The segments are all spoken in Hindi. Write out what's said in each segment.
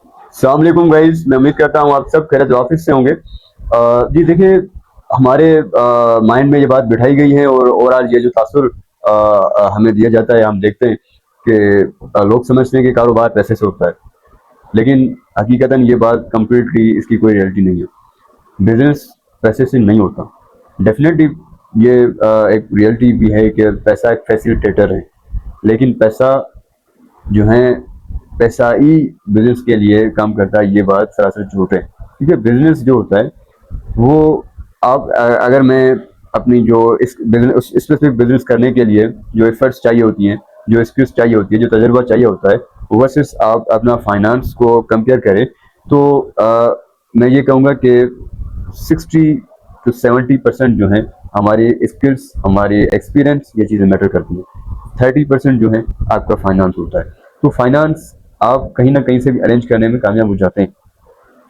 अस्सलाम वालेकुम गाइस, मैं उम्मीद करता हूँ आप सब खैरियत ऑफिस से होंगे। जी देखिए, हमारे माइंड में ये बात बिठाई गई है और ओवरऑल ये जो तासुर हमें दिया जाता है, हम देखते हैं कि लोग समझते हैं कि कारोबार पैसे से होता है, लेकिन हकीकतन ये बात कंप्लीटली इसकी कोई रियलिटी नहीं है। बिजनेस पैसे से नहीं होता। डेफिनेटली ये एक रियलिटी भी है कि पैसा एक फैसिलिटेटर है, लेकिन पैसा जो है पैसा ही बिजनेस के लिए काम करता है, ये बात सरासर झूठ है। क्योंकि बिजनेस जो होता है वो आप अगर मैं अपनी जो इस बिजनेस स्पेसिफिक बिजनेस करने के लिए जो एफर्ट्स चाहिए होती हैं, जो स्किल्स चाहिए होती है, जो तजुर्बा चाहिए होता है, वर्सेस आप अपना फाइनेंस को कंपेयर करें, तो मैं ये कहूँगा कि 60 to 70% जो है हमारी स्किल्स, हमारी एक्सपीरियंस, ये चीज़ें मैटर करती हैं। 30% जो है आपका फाइनेंस होता है। तो फाइनेंस आप कहीं ना कहीं से भी अरेंज करने में कामयाब हो जाते हैं,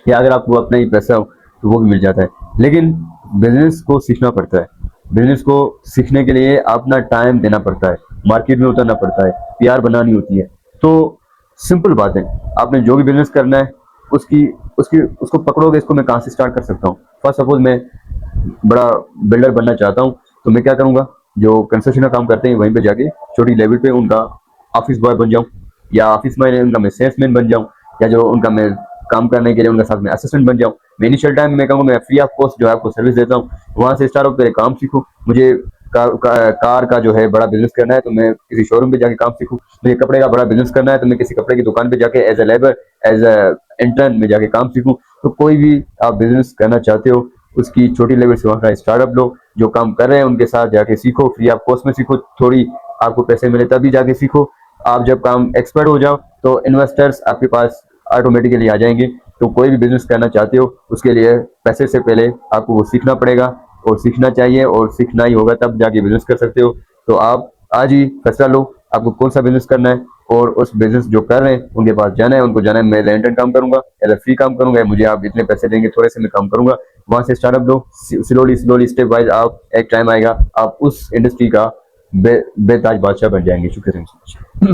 या अगर आपको अपना ही पैसा हो तो वो भी मिल जाता है। लेकिन बिजनेस को सीखना पड़ता है। बिजनेस को सीखने के लिए अपना टाइम देना पड़ता है, मार्केट में उतरना पड़ता है, पीआर बनानी होती है। तो सिंपल बात है, आपने जो भी बिजनेस करना है उसकी उसकी उसको पकड़ोगे। इसको मैं कहाँ से स्टार्ट कर सकता हूँ? फर्स्ट सपोज मैं बड़ा बिल्डर बनना चाहता हूँ, तो मैं क्या करूँगा, जो कंस्ट्रक्शन का काम करते हैं वहीं पे जाके छोटी लेवल पे उनका ऑफिस बॉय बन जाऊँ, या ऑफिस में उनका मैं सेल्समैन बन जाऊँ, या जो उनका मैं काम करने के लिए उनके साथ में असिस्टेंट बन जाऊँ। मैं इनिशियल टाइम में कहूँगा मैं फ्री ऑफ कॉस्ट जो है आपको सर्विस देता हूँ, वहाँ से स्टार्ट होकर काम सीखूँ। मुझे कार का जो है बड़ा बिजनेस करना है तो मैं किसी शोरूम पे जाके काम सीखूँ। मुझे कपड़े का बड़ा बिजनेस करना है तो मैं किसी कपड़े की दुकान पे जाके as a labour, as a intern में जाके काम सीखूँ। तो कोई भी आप बिजनेस करना चाहते हो उसकी छोटी लेवल से वहाँ का स्टार्टअप लो, जो काम कर रहे हैं उनके साथ जाके सीखो, फ्री ऑफ कॉस्ट में सीखो, थोड़ी आपको पैसे मिले तभी जाके सीखो। आप जब काम एक्सपर्ट हो जाओ तो इन्वेस्टर्स आपके पास ऑटोमेटिकली आ जाएंगे। तो कोई भी बिजनेस करना चाहते हो उसके लिए पैसे से पहले आपको वो सीखना पड़ेगा, और सीखना चाहिए, और सीखना ही होगा तब जाके बिजनेस कर सकते हो। तो आप आज ही फैसला लो आपको कौन सा बिजनेस करना है, और उस बिजनेस जो कर रहे हैं उनके पास जाना है, उनको जाना है मैं एज इंटर्न काम करूंगा, एज फ्री काम करूंगा, मुझे आप इतने पैसे देंगे, थोड़े से मैं काम करूंगा। वहां से स्टार्टअप लो, स्लोली स्लोली स्टेप वाइज आप एक टाइम आएगा आप उस इंडस्ट्री का बेताज बादशाह बन जाएंगे। शुक्रिया।